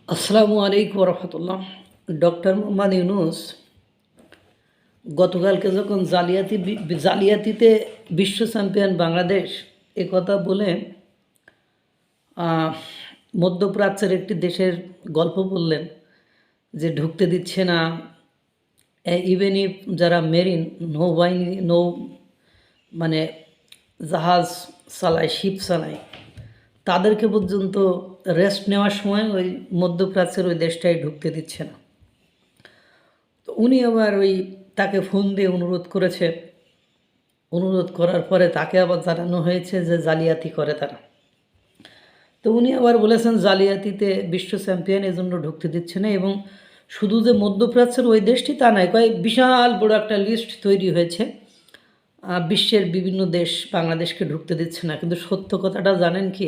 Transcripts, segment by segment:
আসসালামু আলাইকুম রহমতুল্লাহ। ডক্টর মোহাম্মদ ইউনুস গতকালকে যখন জালিয়াতিতে বিশ্ব চ্যাম্পিয়ন বাংলাদেশ এ কথা বলে মধ্যপ্রাচ্যের একটি দেশের গল্প বললেন যে ঢুকতে দিচ্ছে না, ইভেন ইফ যারা মেরিন নৌবাহিনী মানে জাহাজ চালায়, শিপ চালায়, তাদেরকে পর্যন্ত রেস্ট নেওয়ার সময় ওই মধ্যপ্রাচ্যের ওই দেশটায় ঢুকতে দিচ্ছে না। তো উনি আবার তাকে ফোন দিয়ে অনুরোধ করার পরে তাকে আবার জানানো হয়েছে যে জালিয়াতি করে তারা। তো উনি আবার বলেছেন জালিয়াতিতে বিশ্ব চ্যাম্পিয়ন এজন্য ঢুকতে দিচ্ছে না, এবং শুধু যে মধ্যপ্রাচ্যের ওই দেশটি তা নয়, বিশাল বড় একটা লিস্ট তৈরি হয়েছে, বিশ্বের বিভিন্ন দেশ বাংলাদেশকে ঢুকতে দিচ্ছে না। কিন্তু সত্য কথাটা জানেন কি?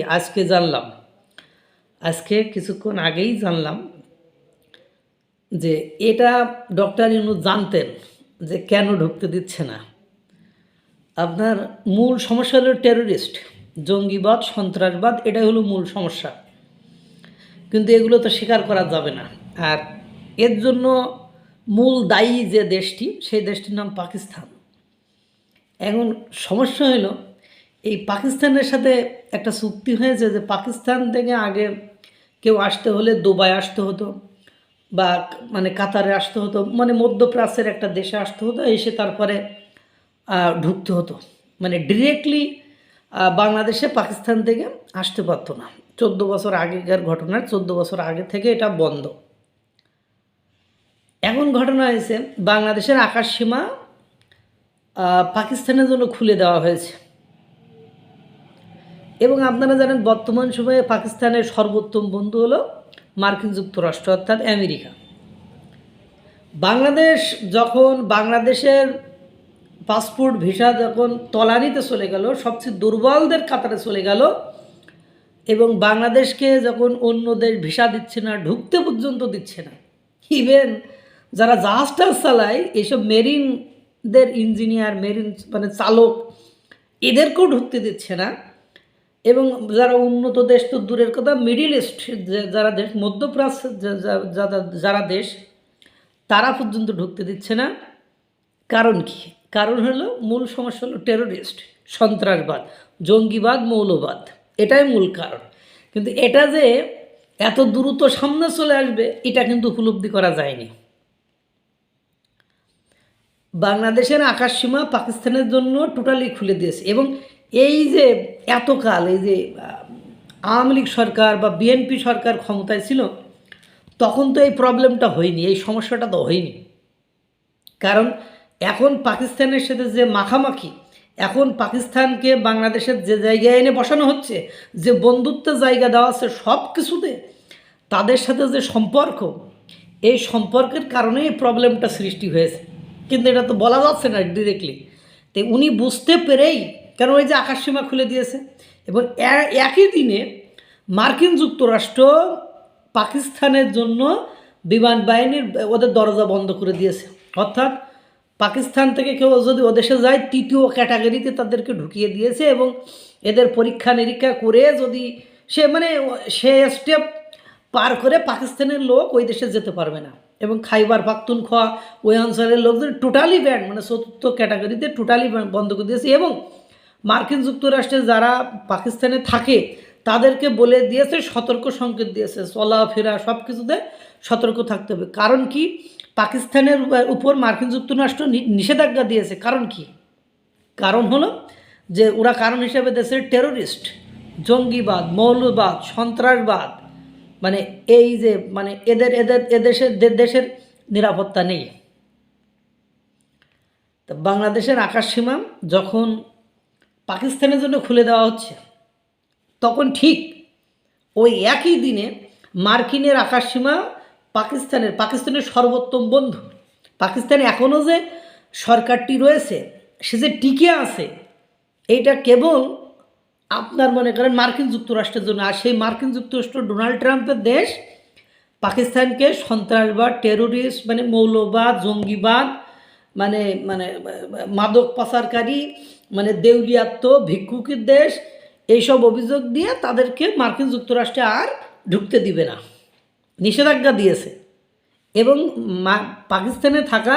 আজকে কিছুক্ষণ আগেই জানলাম যে এটা ডক্টর ইউনূস জানতেন যে কেন ঢুকতে দিচ্ছে না। আপনার মূল সমস্যা হলো টেররিস্ট, জঙ্গিবাদ, সন্ত্রাসবাদ, এটাই হলো মূল সমস্যা। কিন্তু এগুলো তো স্বীকার করা যাবে না। আর এর জন্য মূল দায়ী যে দেশটি, সেই দেশটির নাম পাকিস্তান। এখন সমস্যা হলো এই পাকিস্তানের সাথে একটা চুক্তি হয়েছে যে পাকিস্তান থেকে আগে কেউ আসতে হলে দুবাই আসতে হতো, বা কাতারে আসতে হতো, মধ্যপ্রাচ্যের একটা দেশে আসতে হতো, এসে তারপরে ঢুকতে হতো। ডিরেক্টলি বাংলাদেশে পাকিস্তান থেকে আসতে পারতো না। 14 বছর আগেকার ঘটনার 14 বছর আগে থেকে এটা বন্ধ। এখন ঘটনা হয়েছে বাংলাদেশের আকাশসীমা পাকিস্তানের জন্য খুলে দেওয়া হয়েছে, এবং আপনারা জানেন বর্তমান সময়ে পাকিস্তানের সর্বোত্তম বন্ধু হলো মার্কিন যুক্তরাষ্ট্র, অর্থাৎ আমেরিকা। বাংলাদেশের পাসপোর্ট ভিসা যখন তলানিতে চলে গেল, সবচেয়ে দুর্বলদের কাতারে চলে গেল, এবং বাংলাদেশকে যখন অন্য দেশ ভিসা দিচ্ছে না, ঢুকতে পর্যন্ত দিচ্ছে না, ইভেন যারা জাহাজটা চালায় এইসব মেরিনদের ইঞ্জিনিয়ার, মেরিন চালক, এদেরকেও ঢুকতে দিচ্ছে না, এবং যারা উন্নত দেশ তো দূরের কথা, মিডিল ইস্ট যারা দেশ, মধ্যপ্রাচ্য যারা দেশ, তারা পর্যন্ত ঢুকতে দিচ্ছে না। কারণ কি? কারণ হলো, মূল সমস্যা হলো টেররিস্ট, সন্ত্রাসবাদ, জঙ্গিবাদ, মৌলবাদ, এটাই মূল কারণ। কিন্তু এটা যে এত দ্রুত সামনে চলে আসবে, এটা কিন্তু উপলব্ধি করা যায়নি। বাংলাদেশের আকাশসীমা পাকিস্তানের জন্য টোটালি খুলে দিয়েছে, এবং এই যে এতকাল এই যে আওয়ামী লীগ সরকার বা বিএনপি সরকার ক্ষমতায় ছিল, তখন তো এই প্রবলেমটা হয়নি, এই সমস্যাটা তো হয়নি। কারণ এখন পাকিস্তানের সাথে যে মাখামাখি, এখন পাকিস্তানকে বাংলাদেশের যে জায়গায় এনে বসানো হচ্ছে, যে বন্ধুত্বের জায়গা দেওয়া আছে সব কিছুতে, তাদের সাথে যে সম্পর্ক, এই সম্পর্কের কারণে এই প্রবলেমটা সৃষ্টি হয়েছে। কিন্তু এটা তো বলা যাচ্ছে না ডিরেক্টলি। তো উনি বুঝতে পেরেই, কেন ওই যে আকাশসীমা খুলে দিয়েছে, এবং একই দিনে মার্কিন যুক্তরাষ্ট্র পাকিস্তানের জন্য বিমান বাহিনীর ওদের দরজা বন্ধ করে দিয়েছে। অর্থাৎ পাকিস্তান থেকে কেউ যদি ওদেশে যায়, তৃতীয় ক্যাটাগরিতে তাদেরকে ঢুকিয়ে দিয়েছে, এবং এদের পরীক্ষা নিরীক্ষা করে যদি সে স্টেপ পার করে পাকিস্তানের লোক ওই দেশে যেতে পারবে না। এবং খাইবার পাখতুনখোয়া ওই অঞ্চলের লোকদের টোটালি ব্যান্ড, চতুর্থ ক্যাটাগরিতে টোটালি বন্ধ করে দিয়েছে। এবং মার্কিন যুক্তরাষ্ট্রে যারা পাকিস্তানে থাকে তাদেরকে বলে দিয়েছে, সতর্ক সংকেত দিয়েছে, চলাফেরা সব কিছুতে সতর্ক থাকতে হবে। কারণ কি? পাকিস্তানের উপর মার্কিন যুক্তরাষ্ট্র নিষেধাজ্ঞা দিয়েছে। কারণ কি? কারণ হলো যে ওরা কারণ হিসেবে দেশের টেররিস্ট, জঙ্গিবাদ, মৌলবাদ, সন্ত্রাসবাদ, এই যে দেশের নিরাপত্তা নেই। তো বাংলাদেশের আকাশসীমা যখন পাকিস্তানের জন্য খুলে দেওয়া হচ্ছে, তখন ঠিক ওই একই দিনে মার্কিনের আকাশসীমা পাকিস্তানের সর্বোত্তম বন্ধু, পাকিস্তানে এখনও যে সরকারটি রয়েছে, সে যে টিকে আছে, এইটা কেবল আপনার মনে করেন মার্কিন যুক্তরাষ্ট্রের জন্য। আর সেই মার্কিন যুক্তরাষ্ট্র ডোনাল্ড ট্রাম্পের দেশ পাকিস্তানকে সন্ত্রাসবাদ, টেরোরিস্ট, মৌলবাদ, জঙ্গিবাদ, মাদক পাচারকারী, দেউলিয়াত্ম, ভিক্ষুকের দেশ, এইসব অভিযোগ দিয়ে তাদেরকে মার্কিন যুক্তরাষ্ট্রে আর ঢুকতে দিবে না। নিষেধাজ্ঞা দিয়েছে এবং পাকিস্তানে থাকা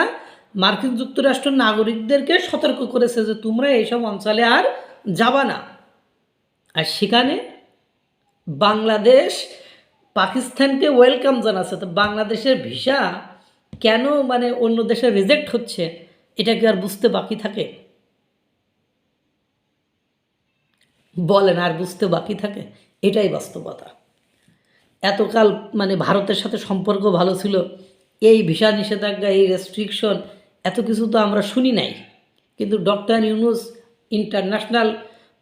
মার্কিন যুক্তরাষ্ট্রের নাগরিকদেরকে সতর্ক করেছে যে তোমরা এইসব অঞ্চলে আর যাবা না। আর সেখানে বাংলাদেশ পাকিস্তানকে ওয়েলকাম জানাচ্ছে। তো বাংলাদেশের ভিসা কেন মানে অন্য দেশে রিজেক্ট হচ্ছে, এটা কি আর বুঝতে বাকি থাকে? বলেন, আর বুঝতে বাকি থাকে? এটাই বাস্তবতা। এতকাল মানে ভারতের সাথে সম্পর্ক ভালো ছিল, এই ভিসা নিষেধাজ্ঞা, এই রেস্ট্রিকশন, এত কিছু তো আমরা শুনি নাই। কিন্তু doctor Yunus international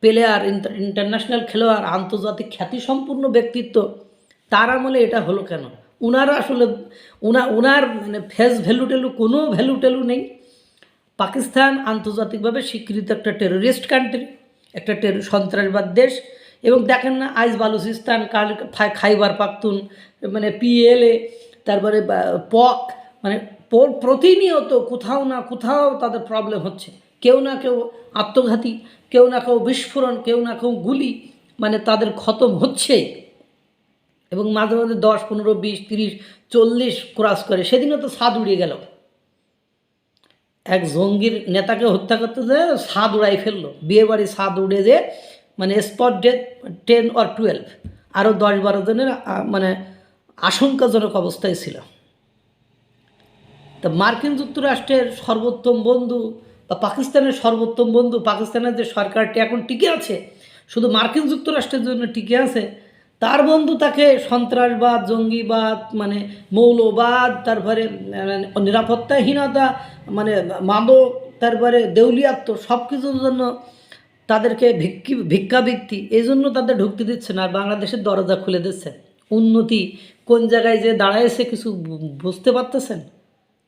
player, international খেলোয়াড়, আন্তর্জাতিক খ্যাতিসম্পন্ন ব্যক্তিত্ব, তার আমলে এটা হলো কেন? উনারা আসলে উনার মানে ফেস ভ্যালু টেলু কোনো ভ্যালু টেলু নেই। পাকিস্তান আন্তর্জাতিকভাবে স্বীকৃত একটা টেরোরিস্ট কান্ট্রি, একটা সন্ত্রাসবাদ দেশ। এবং দেখেন না, আজ বালুচিস্তান, কাল খাইবার পাখতুন, মানে পিএলএ, তারপরে পক, মানে প্রতিনিয়ত কোথাও না কোথাও তাদের প্রবলেম হচ্ছে। কেউ না কেউ আত্মঘাতী, কেউ না কেউ বিস্ফোরণ, কেউ না কেউ গুলি, মানে তাদের খতম হচ্ছেই। এবং মাঝে মাঝে 10, 15, 20, 30, 40 ক্রস করে। সেদিনও তো ছাদ উড়িয়ে গেল, এক জঙ্গির নেতাকে হত্যা করতে যে ছাদ উড়াই ফেললো, বিয়েবাড়ি ছাদ উড়ে যে মানে স্পট ডেথ 10 or 12, আরও 10-12 জনের মানে আশঙ্কাজনক অবস্থায় ছিল। তা মার্কিন যুক্তরাষ্ট্রের সর্বোত্তম বন্ধু বা পাকিস্তানের সর্বোত্তম বন্ধু, পাকিস্তানের যে সরকারটি এখন টিকে আছে শুধু মার্কিন যুক্তরাষ্ট্রের জন্য টিকে আছে, তার বন্ধু তাকে সন্ত্রাসবাদ, জঙ্গিবাদ, মানে মৌলবাদ, তারপরে নিরাপত্তাহীনতা, মানে মাদক, তারপরে দেউলিয়াত্ব, সব কিছুর জন্য তাদেরকে ভিক্ষাবৃত্তি, এই জন্য তাদের ঢুকতে দিচ্ছে না। আর বাংলাদেশের দরজা খুলে দিচ্ছে। উন্নতি কোন জায়গায় যে দাঁড়ায়ছে কিছু বুঝতে পারতেছেন?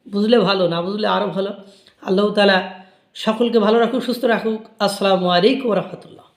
বুঝলে ভালো, না বুঝলে আরও ভালো। আল্লাহ তাআলা সকলকে ভালো রাখুক, সুস্থ রাখুক। আসসালামু আলাইকুম ওয়া রাহমাতুল্লাহ।